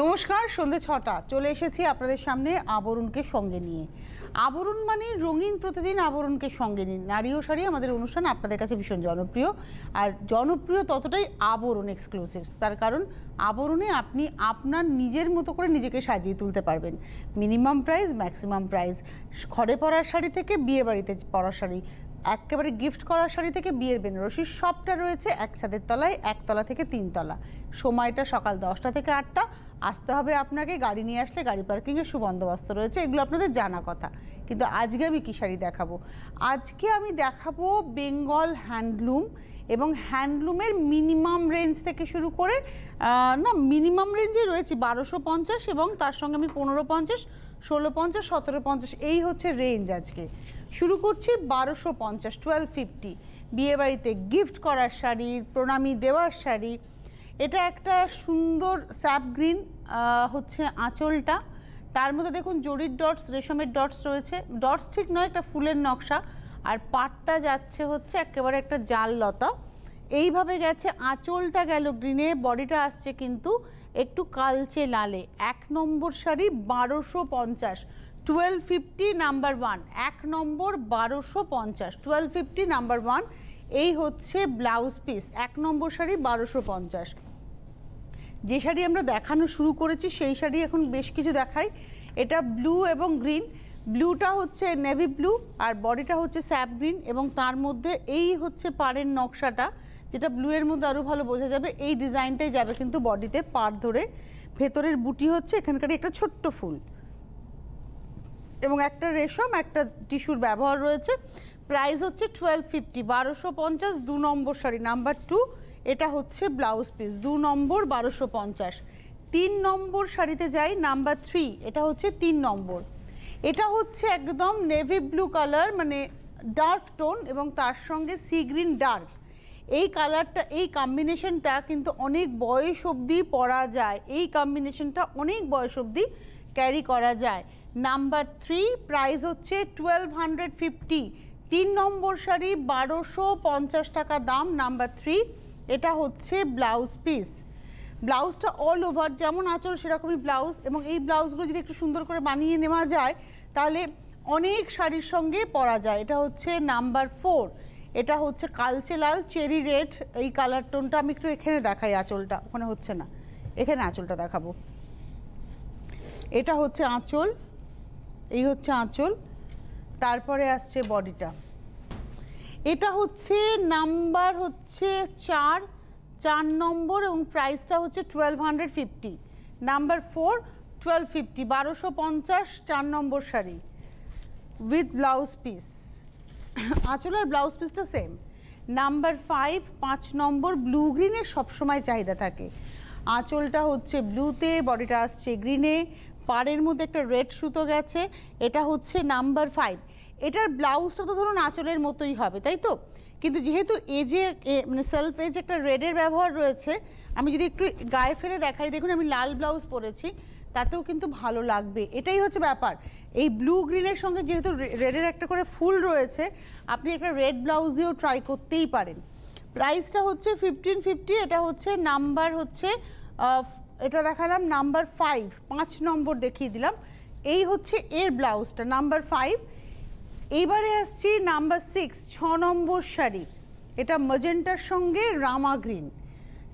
নমস্কার, সন্ধ্যে ৬টা চলে এসেছি আপনাদের সামনে আবরণকে সঙ্গে নিয়ে। আবরণ মানে রঙিন প্রতিদিন আবরণকে সঙ্গে নিন। নারী ও শাড়ি আমাদের অনুষ্ঠান আপনাদের কাছে ভীষণ জনপ্রিয়, আর জনপ্রিয় ততটাই আবরণ এক্সক্লুসিভস। তার কারণ আবরণে আপনি আপনার নিজের মতো করে নিজেকে সাজিয়ে তুলতে পারবেন। Minimum price, maximum price. ঘরে পরার শাড়ি থেকে বিয়ে বাড়িতে পরার শাড়ি, একেবারে গিফট করার শাড়ি থেকে বিয়ের বেনারসি, সবটা রয়েছে এক ছাদের তলায়, একতলা থেকে 3 তলা। সময়টা সকাল 10টা থেকে 8টা। আসতে হবে আপনাকে, গাড়ি নিয়ে আসলে গাড়ি পার্কিংয়ের সুবন্দোবস্ত রয়েছে, এগুলো আপনাদের জানা কথা। কিন্তু আজকে আমি কী শাড়ি দেখাবো? আজকে আমি দেখাবো বেঙ্গল হ্যান্ডলুম, এবং হ্যান্ডলুমের মিনিমাম রেঞ্জ থেকে শুরু করে মিনিমাম রেঞ্জে রয়েছে 1250, এবং তার সঙ্গে আমি 1550, 1650, 1750, এই হচ্ছে রেঞ্জ। আজকে শুরু করছি 1250, 1250। বিয়েবাড়িতে গিফট করার শাড়ি, প্রণামী দেওয়ার শাড়ি। এটা একটা সুন্দর স্যাপ গ্রিন হচ্ছে আঁচলটা, তার মধ্যে দেখুন জরির ডটস, রেশমের ডটস রয়েছে। ডটস ঠিক নয়, একটা ফুলের নকশা। আর পাটটা যাচ্ছে হচ্ছে একেবারে একটা জাল লতা, এইভাবে গেছে। আঁচলটা গেল গ্রিনে, বডিটা আসছে কিন্তু একটু কালচে লালে। 1 নম্বর শাড়ি 1250, 1250 নাম্বার 1। 1 নম্বর 1250, 1250 নাম্বার 1। এই হচ্ছে ব্লাউজ পিস। 1 নম্বর শাড়ি 1250। যে শাড়ি আমরা দেখানো শুরু করেছি সেই শাড়ি এখন বেশ কিছু দেখাই। এটা ব্লু এবং গ্রিন। ব্লুটা হচ্ছে নেভি ব্লু, আর বডিটা হচ্ছে স্যাপ গ্রিন, এবং তার মধ্যে এই হচ্ছে পাড়ের নকশাটা, যেটা ব্লু এর মধ্যে আরও ভালো বোঝা যাবে। এই ডিজাইনটাই যাবে কিন্তু বডিতে পাড় ধরে। ভেতরের বুটি হচ্ছে এখানকারই একটা ছোট্ট ফুল, এবং একটা রেশম, একটা টিস্যুর ব্যবহার রয়েছে। প্রাইস হচ্ছে 1250, 1250। 2 নম্বর শাড়ি নাম্বার 2। এটা হচ্ছে ব্লাউজ পিস, 2 নম্বর 1250। 3 নম্বর শাড়িতে যাই, নাম্বার 3। এটা হচ্ছে 3 নম্বর। এটা হচ্ছে একদম নেভি ব্লু কালার, মানে ডার্ক টোন, এবং তার সঙ্গে সি গ্রিন ডার্ক। এই কালারটা, এই কম্বিনেশনটা কিন্তু অনেক বয়স অবধি পরা যায়। এই কম্বিনেশনটা অনেক বয়স অবধি ক্যারি করা যায়। নাম্বার 3, প্রাইস হচ্ছে 1250। 3 নম্বর শাড়ি 1250 টাকা দাম, নাম্বার 3। এটা হচ্ছে ব্লাউজ পিস। ব্লাউজটা অল ওভার যেমন আঁচল সেরকমই ব্লাউজ, এবং এই ব্লাউজগুলো যদি একটু সুন্দর করে বানিয়ে নেওয়া যায় তাহলে অনেক শাড়ির সঙ্গে পরা যায়। এটা হচ্ছে নাম্বার 4। এটা হচ্ছে কালচে লাল, চেরি রেড, এই কালার টোনটা। আমি একটু এখানে দেখাই আঁচলটা, ওখানে হচ্ছে না, এখানে আঁচলটা দেখাবো। এটা হচ্ছে আঁচল, এই হচ্ছে আঁচল। তারপরে আসছে বডিটা। এটা হচ্ছে নাম্বার হচ্ছে 4 নম্বর, এবং প্রাইসটা হচ্ছে 1250। Number 4, 1250, 1250, 4 number sari with blouse piece. আঁচল আর ব্লাউজ পিসটা সেম। নাম্বার 5, 5 নম্বর। ব্লু গ্রিনের সবসময় চাহিদা থাকে। আঁচলটা হচ্ছে ব্লুতে, বডিটা আসছে গ্রিনে, পাড়ের মধ্যে একটা রেড সুতো গেছে। এটা হচ্ছে নাম্বার 5। এটার ব্লাউজটা তো ধরুন আঁচলের মতোই হবে, তাই তো? কিন্তু যেহেতু এজে মানে সেলফ এজ একটা রেডের ব্যবহার রয়েছে, আমি যদি একটু গায়ে ফেলে দেখাই, দেখুন আমি লাল ব্লাউজ পরেছি, তাতেও কিন্তু ভালো লাগবে। এটাই হচ্ছে ব্যাপার। এই ব্লু গ্রিনের সঙ্গে যেহেতু রেডের একটা করে ফুল রয়েছে, আপনি একটা রেড ব্লাউজ দিয়েও ট্রাই করতেই পারেন। প্রাইসটা হচ্ছে 1550। এটা হচ্ছে নাম্বার হচ্ছে এটা দেখালাম নাম্বার 5, 5 নম্বর দেখিয়ে দিলাম। এই হচ্ছে এর ব্লাউজটা, নাম্বার 5। এইবারে আসছি নাম্বার 6, 6 নম্বর শাড়ি। এটা ম্যাজেন্টার সঙ্গে রামা গ্রিন,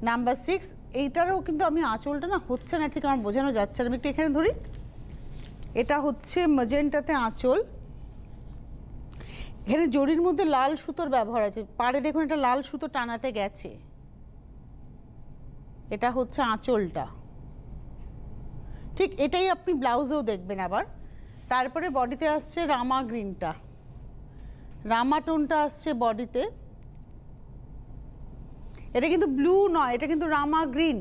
নাম্বার 6। এইটারও কিন্তু আমি আঁচলটা না হচ্ছে না ঠিক, আমার বোঝানো যাচ্ছে না, আমি একটু এখানে ধরি। এটা হচ্ছে ম্যাজেন্টাতে আঁচল, এখানে জরির মধ্যে লাল সুতোর ব্যবহার আছে। পাড়ে দেখুন এটা লাল সুতো টানাতে গেছে। এটা হচ্ছে আঁচলটা, ঠিক এটাই আপনি ব্লাউজেও দেখবেন আবার। তারপরে বডিতে আসছে রামা গ্রিনটা, রামা টোনটা আসছে বডিতে। এটা কিন্তু ব্লু নয়, এটা কিন্তু রামা গ্রিন,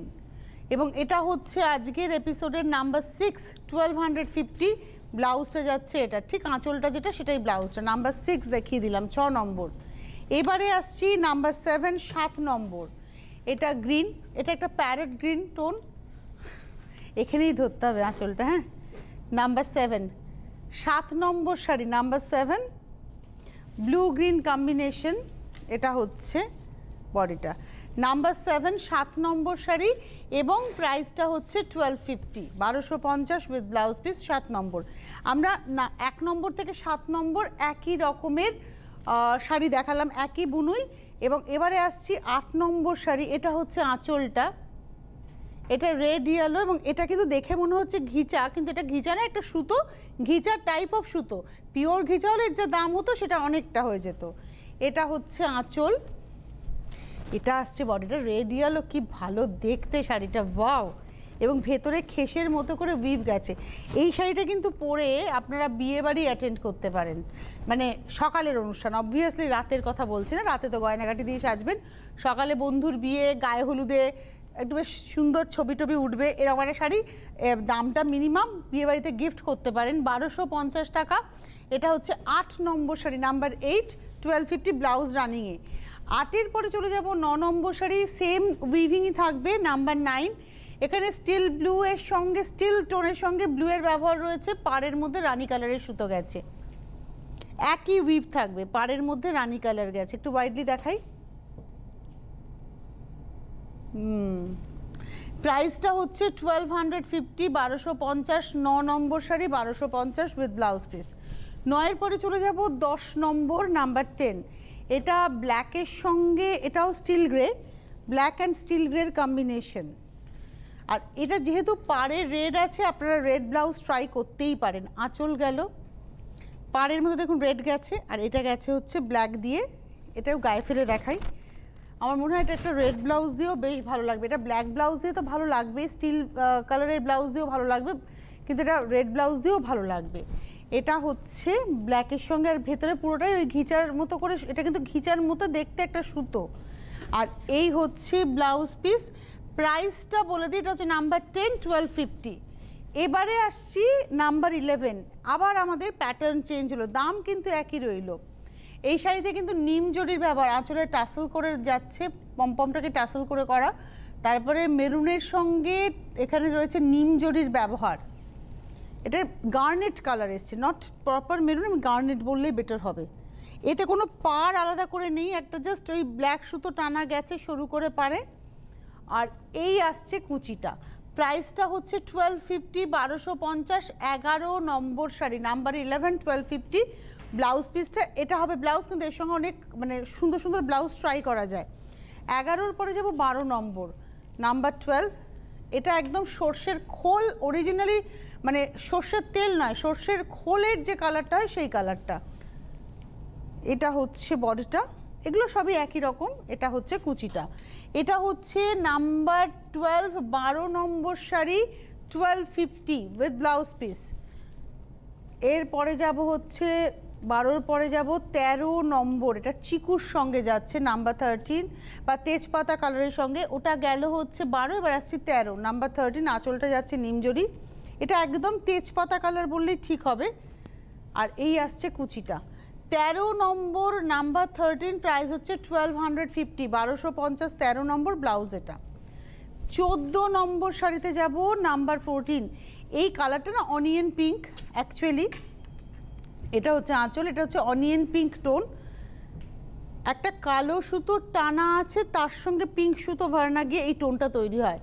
এবং এটা হচ্ছে আজকের এপিসোডের নাম্বার 6, 1250। ব্লাউজটা যাচ্ছে এটা, ঠিক আঁচলটা যেটা সেটাই ব্লাউজটা। নাম্বার 6 দেখিয়ে দিলাম, 6 নম্বর। এবারে আসছি নাম্বার 7, 7 নম্বর। এটা গ্রিন, এটা একটা প্যারেট গ্রিন টোন, এখানেই ধরতে হবে আঁচলটা। হ্যাঁ, নাম্বার 7, 7 নম্বর sari, number 7। Blue green combination, এটা হচ্ছে বডিটা। নাম্বার 7 7 নম্বর শাড়ি এবং প্রাইসটা হচ্ছে 1250, 1250 উইথ ব্লাউজ পিস, 7 নম্বর। আমরা না 1 নম্বর থেকে 7 নম্বর একই রকমের শাড়ি দেখালাম, একই বুনুই। এবং এবারে আসছি 8 নম্বর শাড়ি। এটা হচ্ছে আঁচলটা, এটা রেড ইয়েলো এবং এটা কিন্তু দেখে মনে হচ্ছে ঘিচা, কিন্তু এটা ঘিচা না, একটা সুতো, ঘিচা টাইপ অফ সুতো। পিওর ঘিচা হলে যে দাম হতো সেটা অনেকটা হয়ে যেত। এটা হচ্ছে আঁচল, এটা আসছে বডিটা রেড ইয়েলো, কি ভালো দেখতে শাড়িটা, ওয়াও। এবং ভেতরে খেসের মতো করে উইভ গেছে। এই শাড়িটা কিন্তু পরে আপনারা বিয়ে বাড়ি অ্যাটেন্ড করতে পারেন, মানে সকালের অনুষ্ঠান, অবভিয়াসলি রাতের কথা বলছি না, রাতে তো গয়নাগাটি দিয়ে সাজবেন, সকালে বন্ধুর বিয়ে, গায়ে হলুদে একটু বেশ সুন্দর ছবি টবি উঠবে, এরকম একটা শাড়ি। দামটা মিনিমাম, বিয়ে বাড়িতে গিফট করতে পারেন, 1250 টাকা। এটা হচ্ছে 8 নম্বর শাড়ি, নাম্বার 8, 1250, ব্লাউজ রানিংয়ে। 8-এর পরে চলে যাব 9 নম্বর শাড়ি, সেম উইভিংই থাকবে, নাম্বার 9। এখানে স্টিল ব্লু এর সঙ্গে, স্টিল টোনের সঙ্গে ব্লু এর ব্যবহার রয়েছে, পাড়ের মধ্যে রানী কালারের সুতো গেছে, একই উইভ থাকবে, পাড়ের মধ্যে রানী কালার গেছে। একটু ওয়াইডলি দেখাই। প্রাইসটা হচ্ছে 1250, 1250, 9 নম্বর শাড়ি 1250 উইথ ব্লাউজ পিস। 9-এর পরে চলে যাব 10 নম্বর, নাম্বার 10। এটা ব্ল্যাকের সঙ্গে, এটাও steel grey, black and steel গ্রের কম্বিনেশন। আর এটা যেহেতু পাড়ের রেড আছে, আপনারা রেড ব্লাউজ ট্রাই করতেই পারেন। আঁচল গেল, পাড়ের মধ্যে দেখুন রেড গেছে, আর এটা গেছে হচ্ছে ব্ল্যাক দিয়ে। এটাও গায়ে ফেলে দেখাই, আমার মনে হয় এটা একটা রেড ব্লাউজ দিয়েও বেশ ভালো লাগবে। এটা ব্ল্যাক ব্লাউজ দিয়ে তো ভালো লাগবে, স্টিল কালারের ব্লাউজ দিয়েও ভালো লাগবে, কিন্তু এটা রেড ব্লাউজ দিয়েও ভালো লাগবে। এটা হচ্ছে ব্ল্যাকের সঙ্গে, আর ভেতরে পুরোটাই ওই ঘিচার মতো করে, এটা কিন্তু ঘিচার মতো দেখতে একটা সুতো। আর এই হচ্ছে ব্লাউজ পিস। প্রাইসটা বলে দিই, এটা হচ্ছে নাম্বার 10, 1250। এবারে আসছি নাম্বার 11। আবার আমাদের প্যাটার্ন চেঞ্জ হলো, দাম কিন্তু একই রইল। এই শাড়িতে কিন্তু নিম জরির ব্যবহার, আঁচলে টাসেল করে যাচ্ছে, পমপমটাকে টাসেল করে করা, তারপরে মেরুনের সঙ্গে এখানে রয়েছে নিম জরির ব্যবহার। এটা গার্নেট কালার এসছে, নট প্রপার মেরুন, গার্নেট বললেই বেটার হবে। এতে কোনো পাড় আলাদা করে নেই, একটা জাস্ট ওই ব্ল্যাক সুতো টানা গেছে সরু করে পারে। আর এই আসছে কুচিটা, প্রাইসটা হচ্ছে 1250, 1250, 11 নম্বর শাড়ি, নাম্বার 11, 1250। ব্লাউজ পিসটা এটা হবে ব্লাউজ, কিন্তু এর সঙ্গে অনেক মানে সুন্দর সুন্দর ব্লাউজ ট্রাই করা যায়। 11-র পরে যাব 12 নম্বর, নাম্বার 12। এটা একদম সর্ষের খোল, অরিজিনালি মানে সর্ষের তেল নয়, সর্ষের খোলের যে কালারটা হয় সেই কালারটা। এটা হচ্ছে বডিটা, এগুলো সবই একই রকম। এটা হচ্ছে কুচিটা, এটা হচ্ছে number 12, 12 number sari, 1250 with blouse piece. এরপরে যাব হচ্ছে 12-র পরে যাব 13 নম্বর, এটা চিকুর সঙ্গে যাচ্ছে, নাম্বার 13 বা তেজপাতা কালারের সঙ্গে, ওটা গেল হচ্ছে 12। এবার আসছি 13, নাম্বার 13, আঁচলটা যাচ্ছে নিমজরি, এটা একদম তেজপাতা কালার বললেই ঠিক হবে। আর এই আসছে কুচিটা। 13 নম্বর, নাম্বার 13, প্রাইস হচ্ছে 1250, 1250, 13 নম্বর ব্লাউজ। এটা 14 নম্বর শাড়িতে যাব, নাম্বার 14। এই কালারটা না অনিয়ন পিঙ্ক অ্যাকচুয়ালি, এটা হচ্ছে আঁচল, এটা হচ্ছে অনিয়ন পিঙ্ক টোন, একটা কালো সুতো টানা আছে, তার সঙ্গে পিঙ্ক সুতো ভরানা গিয়ে এই টোনটা তৈরি হয়।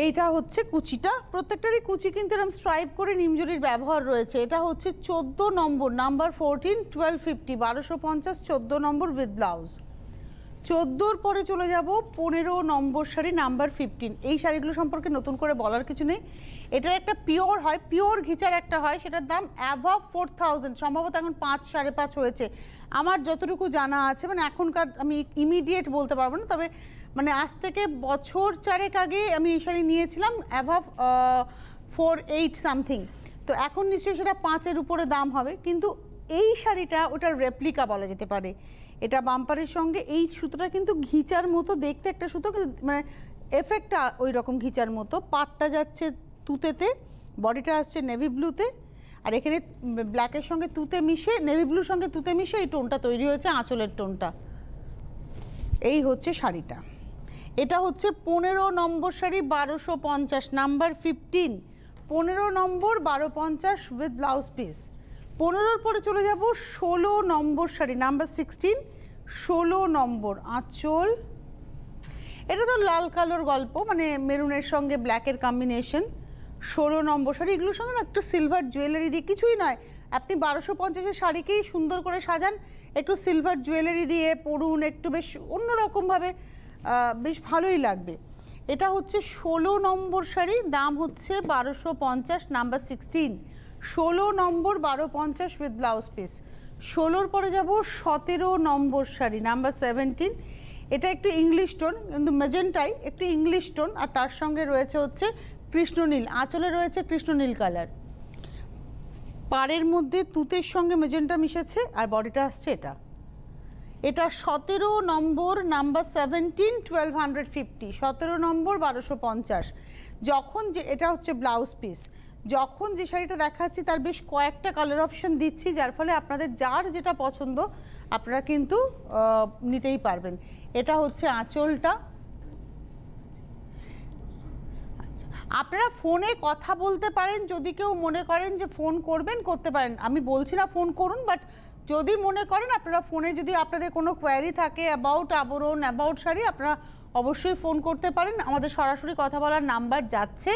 এইটা হচ্ছে কুচিটা, প্রত্যেকটারই কুচি কিন্তু এরকম স্ট্রাইপ করে নিমজরির ব্যবহার রয়েছে। এটা হচ্ছে 14 নম্বর, নাম্বার 14, 1250, 1250, 14 নম্বর উইথ ব্লাউজ। 14-র পরে চলে যাব 15 নম্বর শাড়ি, নাম্বার 15। এই শাড়িগুলো সম্পর্কে নতুন করে বলার কিছু নেই। এটার একটা পিওর হয়, পিওর ঘিচার একটা হয়, সেটার দাম অ্যাভাব 4000, সম্ভবত এখন 5, 5.5 হয়েছে আমার যতটুকু জানা আছে। মানে এখনকার আমি ইমিডিয়েট বলতে পারবো না, তবে মানে আজ থেকে বছর 4 আগে আমি এই শাড়ি নিয়েছিলাম, অ্যাভাব 48 সামথিং। তো এখন নিশ্চয়ই সেটা 5-এর উপরে দাম হবে, কিন্তু এই শাড়িটা ওটার রেপ্লিকা বলা যেতে পারে। এটা বাম্পারের সঙ্গে এই সুতোটা কিন্তু ঘিচার মতো দেখতে একটা সুতো, কিন্তু মানে এফেক্টটা ওই রকম ঘিচার মতো। পাটটা যাচ্ছে তুতেতে, বডিটা আসছে নেভি ব্লুতে, আর এখানে ব্ল্যাকের সঙ্গে তুতে মিশে, নেভি ব্লুর সঙ্গে তুতে মিশে এই টোনটা তৈরি হয়েছে, আঁচলের টোনটা। এই হচ্ছে শাড়িটা। এটা হচ্ছে 15 নম্বর শাড়ি, 1250, নাম্বার 15, 15 নম্বর 1250 উইথ ব্লাউজ পিস। 15-র পরে চলে যাব 16 নম্বর শাড়ি, নাম্বার 16, 16 নম্বর আঁচল। এটা তো লাল কালোর গল্প, মানে মেরুনের সঙ্গে ব্ল্যাকের কম্বিনেশন। 16 নম্বর শাড়ি, এগুলোর সঙ্গে না একটু সিলভার জুয়েলারি দিয়ে, কিছুই নয়, আপনি 1250-এর শাড়িকেই সুন্দর করে সাজান, একটু সিলভার জুয়েলারি দিয়ে পরুন, একটু বেশ অন্যরকমভাবে বেশ ভালোই লাগবে। এটা হচ্ছে 16 নম্বর শাড়ি, দাম হচ্ছে 1250, নাম্বার 16। 16 নম্বর 1250 উইথ ব্লাউজ পিস। 16-র পরে যাব 17 নম্বর শাড়ি, নাম্বার 17। এটা একটু ইংলিশ টোন, কিন্তু মেজেন্টাই একটু ইংলিশ টোন, আর তার সঙ্গে রয়েছে হচ্ছে কৃষ্ণনীল, আঁচলে রয়েছে কৃষ্ণনীল কালার। পাড়ের মধ্যে তুতের সঙ্গে মেজেন্টা মিশেছে, আর বডিটা আসছে এটা। এটা 17 নম্বর, নাম্বার 17, 1250। 17 নম্বর 1250। যখন যে এটা হচ্ছে ব্লাউজ পিস, যখন যে শাড়িটা দেখাচ্ছি তার বেশ কয়েকটা কালার অপশন দিচ্ছি, যার ফলে আপনাদের যার যেটা পছন্দ আপনারা কিন্তু নিতেই পারবেন। এটা হচ্ছে আঁচলটা। আপনারা ফোনে কথা বলতে পারেন, যদি কেউ মনে করেন যে ফোন করবেন করতে পারেন, আমি বলছি না ফোন করুন, বাট যদি মনে করেন আপনারা ফোনে, যদি আপনাদের কোনো কোয়ারি থাকে অ্যাবাউট আবরণ, অ্যাবাউট শাড়ি, আপনারা অবশ্যই ফোন করতে পারেন। আমাদের সরাসরি কথা বলার নাম্বার যাচ্ছে,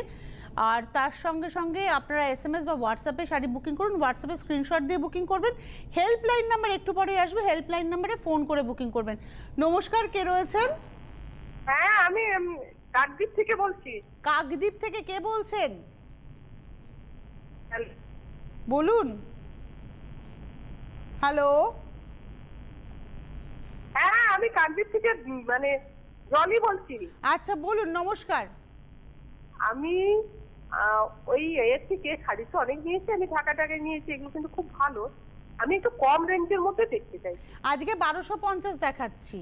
আর তার সঙ্গে সঙ্গে আপনারা SMS বা হোয়াটসঅ্যাপে শাড়ি বুকিং করুন, হোয়াটসঅ্যাপে স্ক্রিনশট দিয়ে বুকিং করবেন। হেল্পলাইন নাম্বার একটু পরেই আসবে, হেল্পলাইন নাম্বারে ফোন করে বুকিং করবেন। নমস্কার, কে রয়েছেন? হ্যাঁ, আমি কাকদ্বীপ থেকে বলছি। কাকদ্বীপ থেকে কে বলছেন? বলুন। হ্যালো। হ্যাঁ, আমি কাকদ্বীপ থেকে মানে জলি বলছি। আচ্ছা বলুন, নমস্কার। আমি ওই এর থেকে শাড়ি তো অনেক নিয়েছি, আমি ঢাকাটাকে নিয়েছি, এগুলো কিন্তু খুব ভালো। আমি একটু কম রেঞ্জের মধ্যে দেখতে চাই। আজকে 1250 দেখাচ্ছি।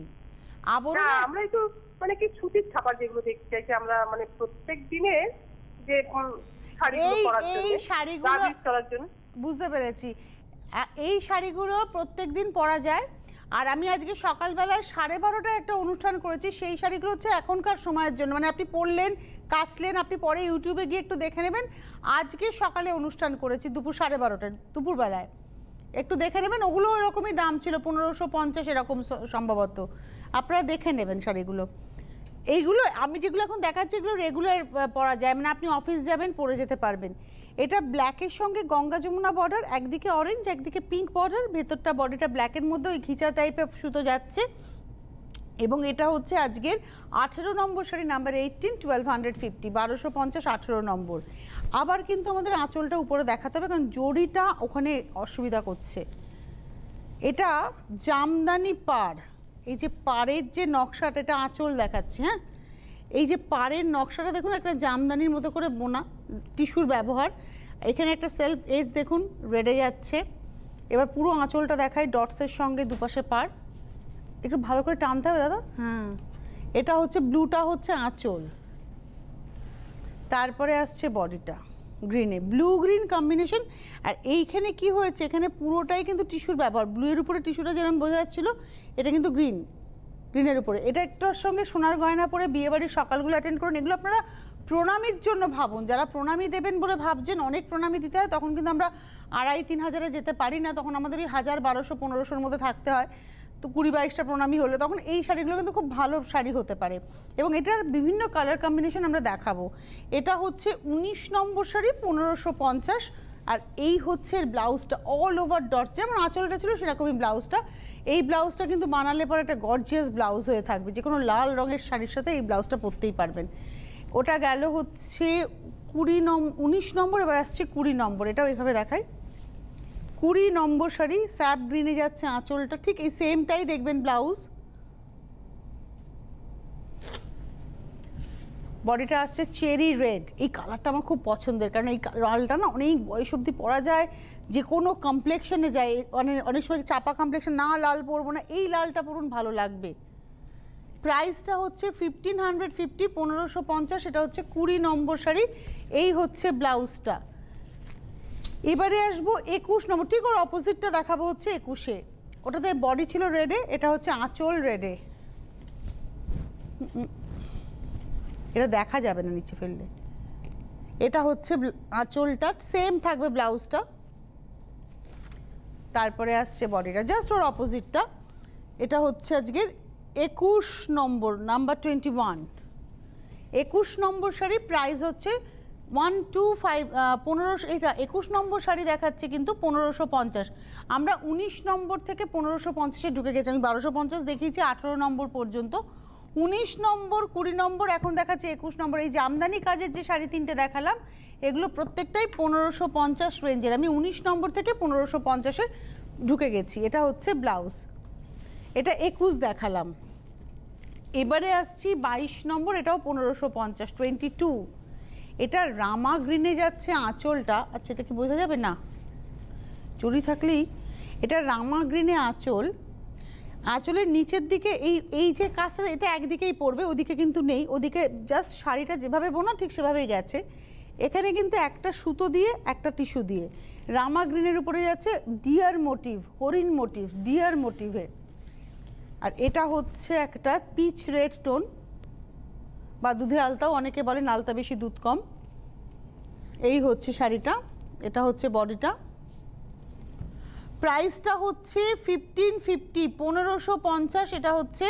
আবরণ আমরা একটু মানে কি সুতির ছাপা যেগুলো দেখতে চাইছি আমরা, মানে প্রত্যেক দিনে যে শাড়িগুলো পরার জন্য, এই শাড়িগুলো চলার জন্য। বুঝতে পেরেছি, এই শাড়িগুলো প্রত্যেকদিন পরা যায়। আর আমি আজকে সকালবেলায় 12:30টায় একটা অনুষ্ঠান করেছি, সেই শাড়িগুলো হচ্ছে এখনকার সময়ের জন্য, মানে আপনি পরলেন, কাচলেন, আপনি পরে ইউটিউবে গিয়ে একটু দেখে নেবেন। আজকে সকালে অনুষ্ঠান করেছি দুপুর 12:30টায়, দুপুরবেলায় একটু দেখে নেবেন। ওগুলো ওরকমই দাম ছিল, 1550 এরকম সম্ভবত, আপনারা দেখে নেবেন শাড়িগুলো। এইগুলো আমি যেগুলো এখন দেখাচ্ছি এগুলো রেগুলার পরা যায়, মানে আপনি অফিস যাবেন পরে যেতে পারবেন। এটা ব্ল্যাকের সঙ্গে গঙ্গা যমুনা বর্ডার, একদিকে অরেঞ্জ একদিকে পিঙ্ক বর্ডার, ভেতরটা বডিটা ব্ল্যাকের মধ্যে ওই ঘিচা টাইপের সুতো যাচ্ছে। এবং এটা হচ্ছে আজকের 18 নম্বর শাড়ি, নাম্বার 18, 1250, 1250, 18 নম্বর। আবার কিন্তু আমাদের আঁচলটা উপরে দেখাতে হবে, কারণ জড়িটা ওখানে অসুবিধা করছে। এটা জামদানি পাড়, এই যে পাড়ের যে নকশাটা, এটা আঁচল দেখাচ্ছি। হ্যাঁ, এই যে পাড়ের নকশাটা দেখুন, একটা জামদানির মতো করে বোনা, টিস্যুর ব্যবহার। এখানে একটা সেলফ এজ দেখুন রেডে যাচ্ছে। এবার পুরো আঁচলটা দেখাই, ডটসের সঙ্গে দুপাশে পাড়, একটু ভালো করে টানতে হবে দাদা। হ্যাঁ, এটা হচ্ছে ব্লুটা হচ্ছে আঁচল, তারপরে আসছে বডিটা গ্রিনে, ব্লু গ্রিন কম্বিনেশন। আর এইখানে কি হয়েছে, এখানে পুরোটাই কিন্তু টিস্যুর ব্যবহার, ব্লুয়ের উপরে টিস্যুটা যেরকম বোঝা যাচ্ছিলো, এটা কিন্তু গ্রিনের উপরে। এটা একটার সঙ্গে সোনার গয়না পরে বিয়েবাড়ির সকালগুলো অ্যাটেন্ড করুন। এগুলো আপনারা প্রণামীর জন্য ভাবুন, যারা প্রণামী দেবেন বলে ভাবছেন, অনেক প্রণামী দিতে হয়, তখন কিন্তু আমরা 2500-3000 হাজারে যেতে পারি না, তখন আমাদের ওই 1000, 1200, 1500-র মধ্যে থাকতে হয়। তো 20-22টা প্রণামী হলে তখন এই শাড়িগুলো কিন্তু খুব ভালো শাড়ি হতে পারে। এবং এটার বিভিন্ন কালার কম্বিনেশন আমরা দেখাবো। এটা হচ্ছে 19 নম্বর শাড়ি, 1550। আর এই হচ্ছে ব্লাউজটা, অল ওভার ডটস, যেমন আঁচলটা ছিল সেরকমই ব্লাউজটা। এই ব্লাউজটা কিন্তু বানালে পরে একটা গর্জিয়াস ব্লাউজ হয়ে থাকবে, যে কোনো লাল রঙের শাড়ির সাথে এই ব্লাউজটা পরতেই পারবেন। ওটা গেল হচ্ছে 19 নম্বর। এবার আসছে 20 নম্বর, এটাও এইভাবে দেখাই। 20 নম্বর শাড়ি, স্যাপ গ্রিনে যাচ্ছে আঁচলটা, ঠিক এই সেমটাই দেখবেন ব্লাউজ। বডিটা আসছে চেরি রেড, এই কালারটা আমার খুব পছন্দের, কারণ এই লালটা না অনেক বয়স অবধি পরা যায়, যে কোনো কমপ্লেকশনে যায়। অনেক সময় চাপা কমপ্লেকশন, না লাল পরবো না, এই লালটা পরুন, ভালো লাগবে। প্রাইসটা হচ্ছে 1550, 1550। এটা হচ্ছে 20 নম্বর শাড়ি, এই হচ্ছে ব্লাউজটা। এবারে আসবো 21 নম্বর, ঠিক ওর অপোজিটটা দেখাবো হচ্ছে 21-এ। ওটাতে বডি ছিল রেডে, এটা হচ্ছে আঁচল রেডে। এটা দেখা যাবে না নিচে ফেললে। এটা হচ্ছে আঁচলটা, সেম থাকবে ব্লাউজটা। তারপরে আসছে বডিটা, জাস্ট ওর অপোজিটটা। এটা হচ্ছে আজকের 21 নম্বর, নাম্বার 21। 21 নম্বর শাড়ি, প্রাইস হচ্ছে 125, 1500। এটা 21 নম্বর শাড়ি দেখাচ্ছে কিন্তু 1550। আমরা 19 নম্বর থেকে 1550-এ ঢুকে গেছি। আমি 1250 দেখিয়েছি 18 নম্বর পর্যন্ত। 19 নম্বর, 20 নম্বর, এখন দেখাচ্ছে 21 নম্বর। এই জামদানি কাজের যে শাড়ি তিনটে দেখালাম এগুলো প্রত্যেকটাই 1550 রেঞ্জের। আমি 19 নম্বর থেকে 1550-এ ঢুকে গেছি। এটা হচ্ছে ব্লাউজ, এটা 21 দেখালাম। এবারে আসছি 22 নম্বর, এটাও 1550, 22। এটা রামা গ্রিনে যাচ্ছে আঁচলটা। আচ্ছা, এটা কি বোঝা যাবে? না, চুড়ি থাকলেই। এটা রামা গ্রিনে আঁচল, আঁচলের নিচের দিকে এই যে কাজটা, এটা একদিকেই পড়বে, ওদিকে কিন্তু নেই। ওদিকে জাস্ট শাড়িটা যেভাবে বোনা ঠিক সেভাবেই গেছে। এখানে কিন্তু একটা সুতো দিয়ে একটা টিস্যু দিয়ে রামা গ্রিনের উপরে যাচ্ছে ডিয়ার মোটিভ, হরিণ মোটিভ, ডিয়ার মোটিভে। আর এটা হচ্ছে একটা পিচ রেড টোন বা দুধে আলতাও অনেকে বলেন, আলতা বেশি দুধ কম। এই হচ্ছে শাড়িটা, এটা হচ্ছে বডিটা। প্রাইসটা হচ্ছে 1550, 1550। এটা হচ্ছে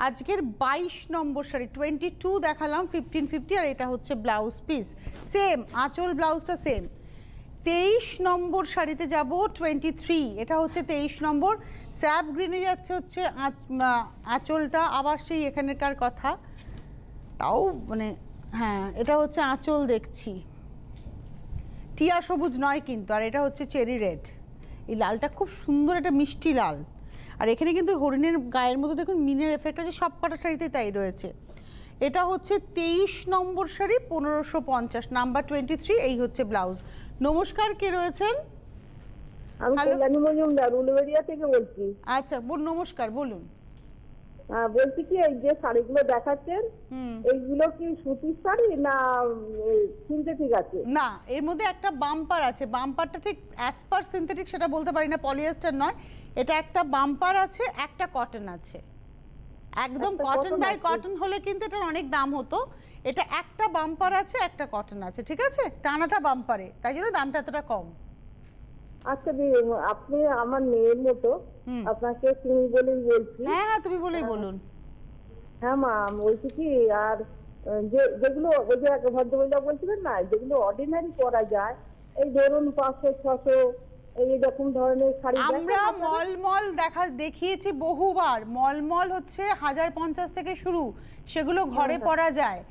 আজকের 22 নম্বর শাড়ি, 22 দেখালাম, 1550। আর এটা হচ্ছে ব্লাউজ পিস, সেম আঁচল, ব্লাউজটা সেম। 23 নম্বর শাড়িতে যাব, 23। এটা হচ্ছে 23 নম্বর, স্যাপ গ্রিনে যাচ্ছে হচ্ছে আঁচলটা। আবার সেই এখানকার কথা, তাও মানে হ্যাঁ, এটা হচ্ছে আঁচল দেখছি, টিয়া সবুজ নয় কিন্তু। আর এটা হচ্ছে চেরি রেড। এই লালটা খুব সুন্দর, এটা মিষ্টি লাল। আর এখানে কিন্তু হরিণের গায়ের মধ্যে দেখুন মিনের এফেক্ট আছে, সব কটা শাড়িতে তাই রয়েছে। এটা হচ্ছে 23 নম্বর শাড়ি, 1550, নাম্বার 23। এই হচ্ছে ব্লাউজ। নমস্কার, কে রয়েছেন? আমি কল্যাণী মজুমদার, উলুবেড়িয়া থেকে বলছি। আচ্ছা, নমস্কার, বলুন। বলছি কি, এই যে শাড়িগুলো দেখাচ্ছেন এইগুলো কি সুতির শাড়ি না সিনথেটিক আছে? না, এর মধ্যে একটা বাম্পার আছে। বাম্পারটা ঠিক অ্যাজ পার সিনথেটিক সেটা বলতে পারি না, পলিয়েস্টার নয়। এটা একটা বাম্পার আছে, একটা কটন আছে। একদম কটন বাই কটন হলে কিন্তু এটার অনেক দাম হতো। এটা একটা বাম্পার আছে, একটা কটন আছে, ঠিক আছে? টানাটা বাম্পারে, তাই জন্য দামটা এতটা কম। আচ্ছা, আপনি আমার মেয়ের মতো, আপনাকে তুমি বলেই বলছি। হ্যাঁ হ্যাঁ, তুমি বলেই বলুন। হ্যাঁ মা, বলছি কি, আর যেগুলো ওই যে ভদ্রমহিলা বলছিলেন না, যেগুলো অর্ডিনারি করা যায়, এই ধরুন 500-600 এইরকম ধরনের শাড়ি আমরা মলমল দেখিয়েছি বহুবার। মলমল হচ্ছে 1050 থেকে শুরু, সেগুলো ঘরে পরা যায়।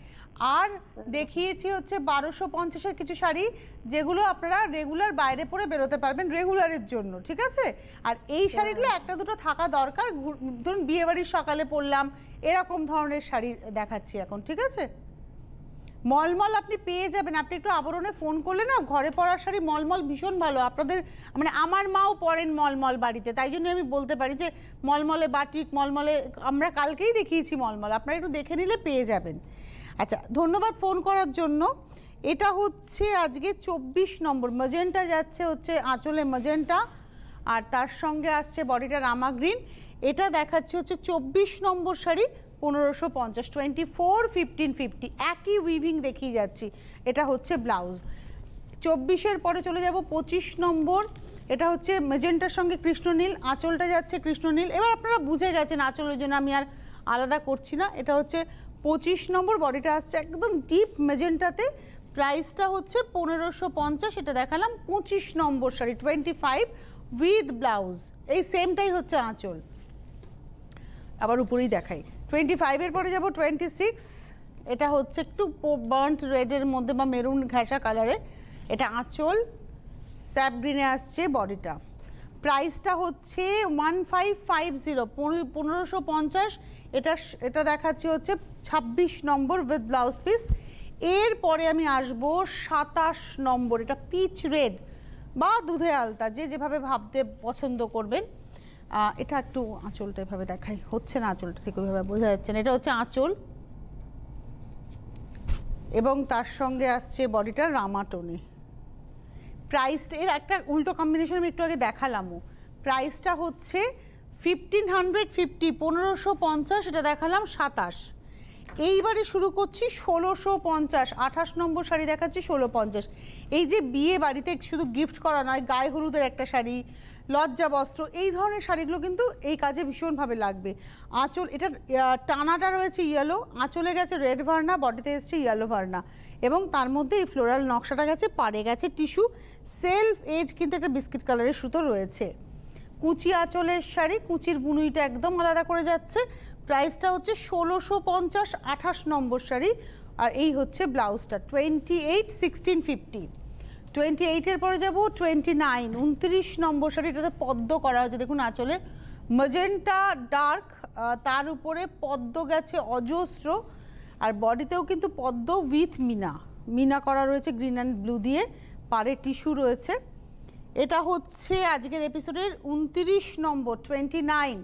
আর দেখিয়েছি হচ্ছে 1250-এর কিছু শাড়ি, যেগুলো আপনারা রেগুলার বাইরে পরে বেরোতে পারবেন, রেগুলারের জন্য, ঠিক আছে? আর এই শাড়িগুলো একটা দুটো থাকা দরকার, ধরুন বিয়েবাড়ির সকালে পরলাম, এরকম ধরনের শাড়ি দেখাচ্ছি এখন, ঠিক আছে? মলমল আপনি পেয়ে যাবেন। আপনি একটু আবরণে ফোন করলে না, ঘরে পরার শাড়ি মলমল ভীষণ ভালো। আপনাদের মানে আমার মাও পরেন মলমল বাড়িতে, তাই জন্য আমি বলতে পারি যে মলমলে বাটিক, মলমলে আমরা কালকেই দেখিয়েছি মলমল, আপনারা একটু দেখে নিলে পেয়ে যাবেন। আচ্ছা, ধন্যবাদ ফোন করার জন্য। এটা হচ্ছে আজকে 24 নম্বর, ম্যাজেন্টা যাচ্ছে হচ্ছে আঁচলে ম্যাজেন্টা, আর তার সঙ্গে আসছে বডিটা রামা গ্রিন। এটা দেখাচ্ছে হচ্ছে 24 নম্বর শাড়ি, 1550, 24, 1550, একই উইভিং দেখিয়ে যাচ্ছি। এটা হচ্ছে ব্লাউজ। 24-এর পরে চলে যাব 25 নম্বর। এটা হচ্ছে ম্যাজেন্টার সঙ্গে কৃষ্ণনীল, আঁচলটা যাচ্ছে কৃষ্ণনীল। এবার আপনারা বুঝে গেছেন আঁচলের জন্য আমি আর আলাদা করছি না। এটা হচ্ছে 25 নম্বর, বডিটা আসছে একদম ডিপ ম্যাজেন্টাতে। প্রাইসটা হচ্ছে 1550। এটা দেখালাম 25 নম্বর শাড়ি, 25 উইথ ব্লাউজ। এই সেমটাই হচ্ছে আঁচল। আবার উপরেই দেখাই। 25-এর পরে যাব 26। এটা হচ্ছে একটু বার্ন্ট রেডের মধ্যে বা মেরুন ঘেঁষা কালারে। এটা আঁচল, স্যাপ গ্রিনে আসছে বডিটা। প্রাইসটা হচ্ছে 1550, 1550। এটা দেখাচ্ছি হচ্ছে 26 নম্বর উইথ ব্লাউজ পিস। এরপরে আমি আসব 27 নম্বর। এটা পিচ রেড বা দুধে আলতা, যে যেভাবে ভাবতে পছন্দ করবেন। এটা একটু আঁচলটা এভাবে দেখাই, হচ্ছে না আঁচলটা ঠিক ওইভাবে বোঝা যাচ্ছে না। এটা হচ্ছে আঁচল এবং তার সঙ্গে আসছে বডিটা রামাটোনে। প্রাইসটা এর একটা উল্টো কম্বিনেশন আমি একটু আগে দেখালামও। প্রাইসটা হচ্ছে 1550, 1550। এটা দেখালাম 27। এইবারে শুরু করছি 1650, 28 নম্বর শাড়ি দেখাচ্ছি 1650। এই যে বিয়ে বাড়িতে শুধু গিফট করা নয়, গায়ে হলুদের একটা শাড়ি, লজ্জা বস্ত্র, এই ধরনের শাড়িগুলো কিন্তু এই কাজে ভীষণভাবে লাগবে। আঁচল, এটা টানাটা রয়েছে ইয়েলো, আঁচলে গেছে রেড ভার্না, বডিতে এসছে ইয়েলো ভার্না, এবং তার মধ্যে এই ফ্লোরাল নকশাটা গেছে, পাড়ে গেছে টিস্যু, সেলফ এজ কিন্তু একটা বিস্কিট কালারের সুতো রয়েছে। কুচি আঁচলের শাড়ি, কুচির বুনুইটা একদম আলাদা করে যাচ্ছে। প্রাইসটা হচ্ছে 1650, 28 নম্বর শাড়ি। আর এই হচ্ছে ব্লাউজটা 28, 1650। 28-এর পরে যাব 29, 29 নম্বর শাড়ি। এটাতে পদ্ম করা হয়েছে, দেখুন আঁচলে ম্যাজেন্টা ডার্ক, তার উপরে পদ্ম গেছে অজস্র, আর বডিতেও কিন্তু পদ্ম উইথ মিনা করা রয়েছে গ্রিন অ্যান্ড ব্লু দিয়ে, পাড়ে টিস্যু রয়েছে। এটা হচ্ছে আজকের এপিসোডের 29 নম্বর 29,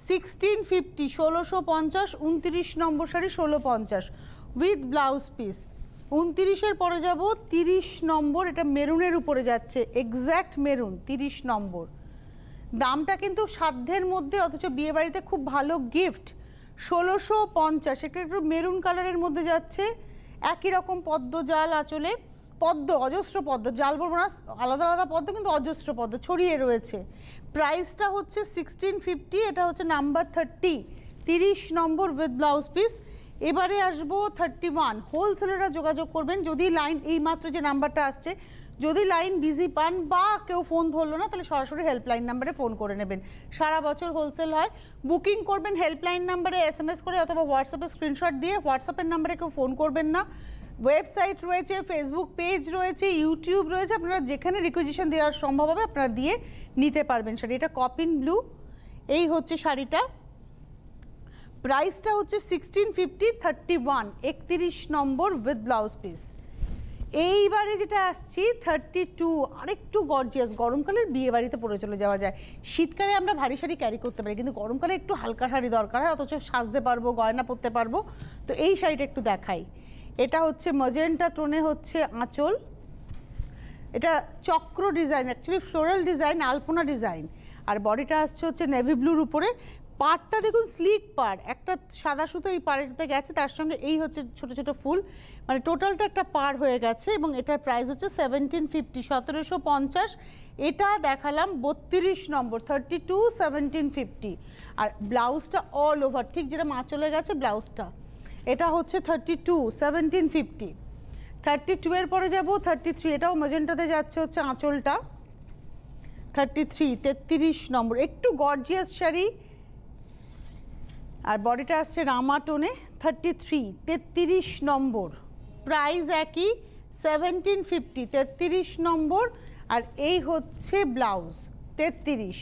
1650, 1650, 29 নম্বর শাড়ি 1650 উইথ ব্লাউজ পিস। 29-এর পরে যাব 30 নম্বর, এটা মেরুনের উপরে যাচ্ছে, এক্স্যাক্ট মেরুন, 30 নম্বর। দামটা কিন্তু সাধ্যের মধ্যে, অথচ বিয়ে বাড়িতে খুব ভালো গিফট। 1650, এটা একটু মেরুন কালারের মধ্যে যাচ্ছে, একই রকম পদ্ম জাল আঁচলে, পদ্ম অজস্র পদ্ম, জাল বলবো না, আলাদা আলাদা পদ্ম কিন্তু অজস্র পদ্ম ছড়িয়ে রয়েছে। প্রাইসটা হচ্ছে 1650, এটা হচ্ছে number 30, 30 number with blouse piece. এবারে আসবো 31। হোলসেলাররা যোগাযোগ করবেন, যদি লাইন এইমাত্র যে নাম্বারটা আসছে, যদি লাইন বিজি পান বা কেউ ফোন ধরলো না, তাহলে সরাসরি হেল্পলাইন নাম্বারে ফোন করে নেবেন। সারা বছর হোলসেল হয়, বুকিং করবেন হেল্পলাইন নাম্বারে SMS করে অথবা হোয়াটসঅ্যাপে স্ক্রিনশট দিয়ে। হোয়াটসঅ্যাপের নাম্বারে কেউ ফোন করবেন না। ওয়েবসাইট রয়েছে, ফেসবুক পেজ রয়েছে, ইউটিউব রয়েছে, আপনারা যেখানে রিকুইজিশন দেওয়ার সম্ভব হবে আপনারা দিয়ে নিতে পারবেন শাড়ি। এটা কপিন ব্লু, এই হচ্ছে শাড়িটা। প্রাইসটা হচ্ছে 1650, 31, 31 নম্বর উইথ ব্লাউজ পিস। এইবারে যেটা আসছি 32, আরেকটু গর্জিয়াস, গরমকালের বিয়ে বাড়িতে পরে চলে যাওয়া যায়। শীতকালে আমরা ভারী শাড়ি ক্যারি করতে পারি, কিন্তু গরমকালে একটু হালকা শাড়ি দরকার হয়, অথচ সাজতে পারবো, গয়না পরতে পারবো। তো এই শাড়িটা একটু দেখাই। এটা হচ্ছে ম্যাজেন্টা টোনে হচ্ছে আঁচল, এটা চক্র ডিজাইন, অ্যাকচুয়ালি ফ্লোরাল ডিজাইন, আলপনা ডিজাইন, আর বডিটা আসছে হচ্ছে নেভি ব্লুর উপরে। পাড়টা দেখুন স্লিক পাড়, একটা সাদা সুতো এই পাড়ের সাথে গেছে, তার সঙ্গে এই হচ্ছে ছোট ছোট ফুল, মানে টোটালটা একটা পাড় হয়ে গেছে। এবং এটার প্রাইস হচ্ছে 1750, 1750। এটা দেখালাম 32 নম্বর 32, 1750। আর ব্লাউজটা অল ওভার ঠিক যেটা আঁচলে গেছে ব্লাউজটা, এটা হচ্ছে 32, 1750। 32-এর পরে যাব 33, এটাও ম্যাজেন্টাতে যাচ্ছে হচ্ছে আঁচলটা। 33, 33 নম্বর, একটু গর্জিয়াস শাড়ি, আর বডিটা আসছে রামা টোনে। 33, 33 নম্বর, প্রাইস একই 1750, 33 নম্বর। আর এই হচ্ছে ব্লাউজ 33।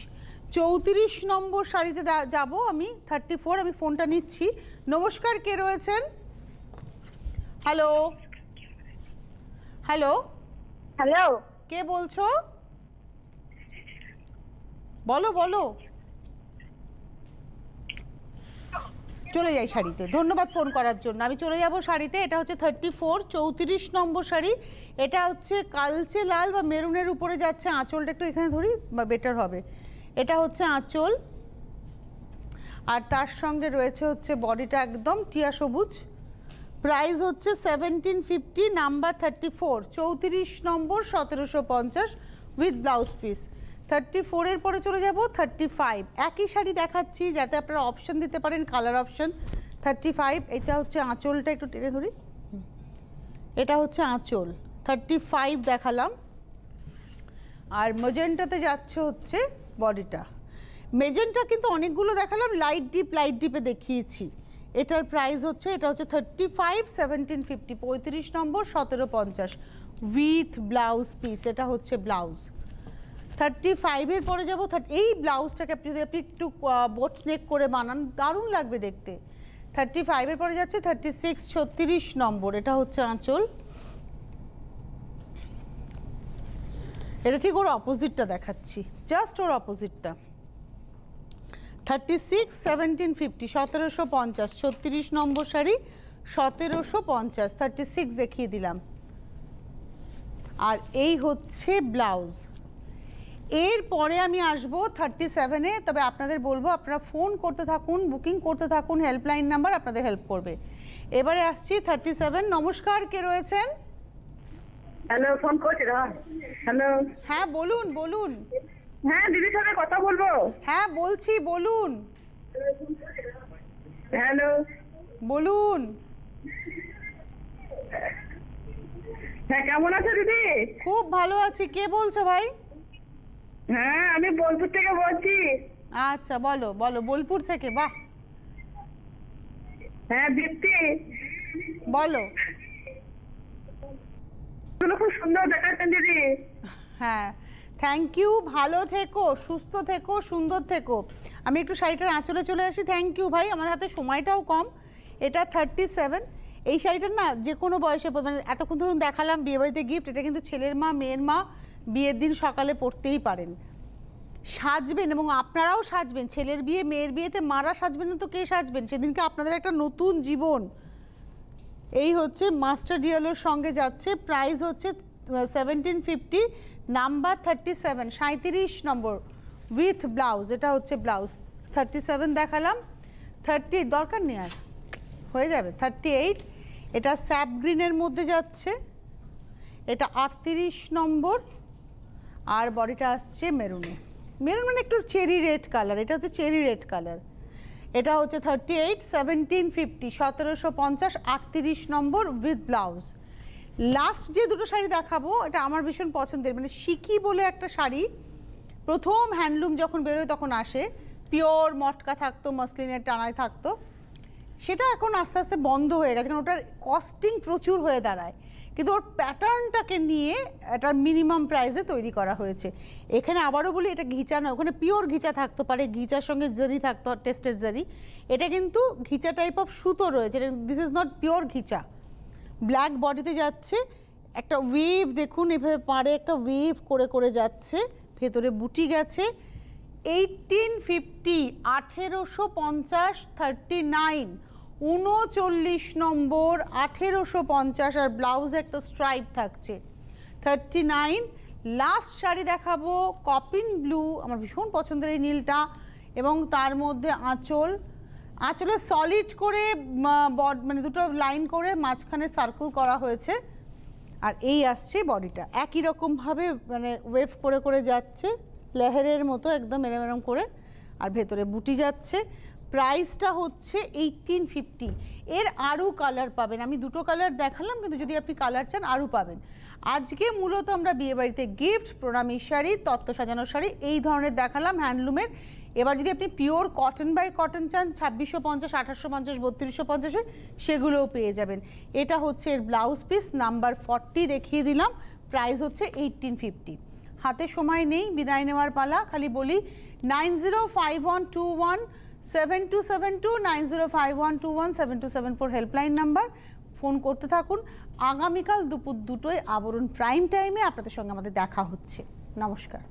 34 নম্বর শাড়িতে যাব আমি, 34। আমি ফোনটা নিচ্ছি। নমস্কার, কে রয়েছেন? হ্যালো হ্যালো হ্যালো, কে বলছো? বলো বলো। চলে যাই শাড়িতে, ধন্যবাদ ফোন করার জন্য। আমি চলে যাব শাড়িতে। এটা হচ্ছে 34, 34 নম্বর শাড়ি। এটা হচ্ছে কালচে লাল বা মেরুনের উপরে যাচ্ছে, আঁচলটা একটু এখানে ধরি বা বেটার হবে। এটা হচ্ছে আঁচল, আর তার সঙ্গে রয়েছে হচ্ছে বডিটা একদম টিয়া সবুজ। প্রাইস হচ্ছে 1750, নাম্বার 34, 34 নম্বর, 1750 উইথ ব্লাউজ পিস। 34-এর পরে চলে যাব 35। একই শাড়ি দেখাচ্ছি যাতে আপনারা অপশন দিতে পারেন, কালার অপশন। 35, এটা হচ্ছে আঁচলটা, একটু টেনে ধরি, এটা হচ্ছে আঁচল। 35 দেখালাম। আর ম্যাজেন্টাতে যাচ্ছে হচ্ছে বডিটা। মেজেন্টা কিন্তু অনেকগুলো দেখালাম, লাইট ডিপে দেখিয়েছি। এটার প্রাইস হচ্ছে, এটা হচ্ছে 35, 1750, 35 নম্বর, 1750 উইথ ব্লাউজ পিস। এটা হচ্ছে ব্লাউজ। 35-এর পরে যাবো, এই ব্লাউজটাকে আপনি একটু বোট নেক করে বানান, দারুণ লাগবে দেখতে। 35-এর পরে যাচ্ছে 36, 36 নম্বর, এটা হচ্ছে আঁচল। এটা ঠিক ওর অপোজিটটা দেখাচ্ছি, জাস্ট ওর অপোজিটটা। 36, 1750, 1750, 36 নম্বর শাড়ি, 1750, 36 দেখিয়ে দিলাম। আর এই হচ্ছে ব্লাউজ। এরপরে আমি আসবো 37-এ। তবে আপনাদের বলবো আপনারা ফোন করতে থাকুন, বুকিং করতে থাকুন, হেল্পলাইন নাম্বার আপনাদের হেল্প করবে। এবারে আসছি 37। নমস্কার, কে রয়েছেন? হ্যালো, ফোন করছে। হ্যালো, হ্যাঁ বলুন বলুন। হ্যাঁ দিদি, কথা বলবো? হ্যাঁ বলছি, বলুন হ্যালো, বলুন। হ্যাঁ কেমন আছো দিদি? খুব ভালো আছি। কে বলছো ভাই? হ্যাঁ আমি বোলপুর থেকে বলছি। আচ্ছা বলো বলো, বোলপুর থেকে, বাহ। হ্যাঁ দীপ্তি, বলো। তুমি খুব সুন্দর দেখাচ্ছেন দিদি। হ্যাঁ থ্যাংক ইউ, ভালো থেকো, সুস্থ থেকো, সুন্দর থেকো। আমি একটু শাড়িটার আঁচলে চলে আসি। থ্যাংক ইউ ভাই, আমার হাতে সময়টাও কম। এটা 37। এই শাড়িটার না যে কোনো বয়সে, মানে এতক্ষণ ধরুন দেখালাম বিয়েবাড়িতে গিফট, এটা কিন্তু ছেলের মা মেয়ের মা বিয়ের দিন সকালে পরতেই পারেন। সাজবেন এবং আপনারাও সাজবেন। ছেলের বিয়ে মেয়ের বিয়েতে মারা সাজবেন না তো কে সাজবেন? সেদিনকে আপনাদের একটা নতুন জীবন। এই হচ্ছে মাস্টার ডিয়ালোর সঙ্গে যাচ্ছে, প্রাইস হচ্ছে 1750, নাম্বার 37, 37 নম্বর উইথ ব্লাউজ। এটা হচ্ছে ব্লাউজ। 37 দেখালাম, 30 দরকার নেই আর, হয়ে যাবে 38। এটা স্যাপ গ্রিনের মধ্যে যাচ্ছে, এটা 38 নম্বর, আর বডিটা আসছে মেরুনে। মেরুন মানে একটু চেরি রেড কালার, এটা হচ্ছে চেরি রেড কালার। এটা হচ্ছে 38, 1750, 1750, 38 নম্বর উইথ ব্লাউজ। লাস্ট যে দুটো শাড়ি দেখাবো এটা আমার ভীষণ পছন্দের, মানে শিকি বলে একটা শাড়ি, প্রথম হ্যান্ডলুম যখন বেরোয় তখন আসে, পিওর মটকা থাকতো, মসলিনের টানায় থাকতো, সেটা এখন আস্তে আস্তে বন্ধ হয়ে গেছে কারণ ওটার কস্টিং প্রচুর হয়ে দাঁড়ায়। কিন্তু ওর প্যাটার্নটাকে নিয়ে এটার মিনিমাম প্রাইসে তৈরি করা হয়েছে। এখানে আবারও বলি, এটা ঘিচা নয়, ওখানে পিওর ঘিচা থাকতে পারে, ঘিচার সঙ্গে জারি থাকতো, টেস্টেড জারি। এটা কিন্তু ঘিচা টাইপ অফ সুতো রয়েছে, this is not pure ghicha. Black বডিতে যাচ্ছে, একটা ওয়েভ দেখুন, এভাবে পাড়ে একটা ওয়েভ করে করে যাচ্ছে, ভেতরে বুটি গেছে। 1850, 1850, 39, 39 নম্বর, 1850, আর ব্লাউজ একটা স্ট্রাইপ থাকছে 39। লাস্ট শাড়ি দেখাবো কপিন ব্লু, আমার ভীষণ পছন্দের এই নীলটা, এবং তার মধ্যে আঁচল, আঁচলে সলিড করে মানে দুটো লাইন করে মাঝখানে সার্কেল করা হয়েছে, আর এই আসছে বডিটা একই রকমভাবে মানে ওয়েভ করে করে যাচ্ছে, লেহেরের মতো একদম এরম এরম করে, আর ভেতরে বুটি যাচ্ছে। প্রাইসটা হচ্ছে 1850। এর আরও কালার পাবেন, আমি দুটো কালার দেখালাম, কিন্তু যদি আপনি কালার চান আরও পাবেন। আজকে মূলত আমরা বিয়েবাড়িতে গিফট, প্রণামী শাড়ি, তত্ত্ব সাজানোর শাড়ি এই ধরনের দেখালাম হ্যান্ডলুমের। এবার যদি আপনি পিওর কটন বাই কটন চান 2650, 2850, 3250, সেগুলোও পেয়ে যাবেন। এটা হচ্ছে এর ব্লাউজ পিস, নাম্বার 40 দেখিয়ে দিলাম, প্রাইস হচ্ছে 1850। হাতে সময় নেই, বিদায় নেওয়ার পালা। খালি বলি 9051217272, 9051217274 হেল্পলাইন নাম্বার, ফোন করতে থাকুন। আগামীকাল দুপুর 2টোয় আবরণ প্রাইম টাইমে আপনাদের সঙ্গে আমাদের দেখা হচ্ছে। নমস্কার।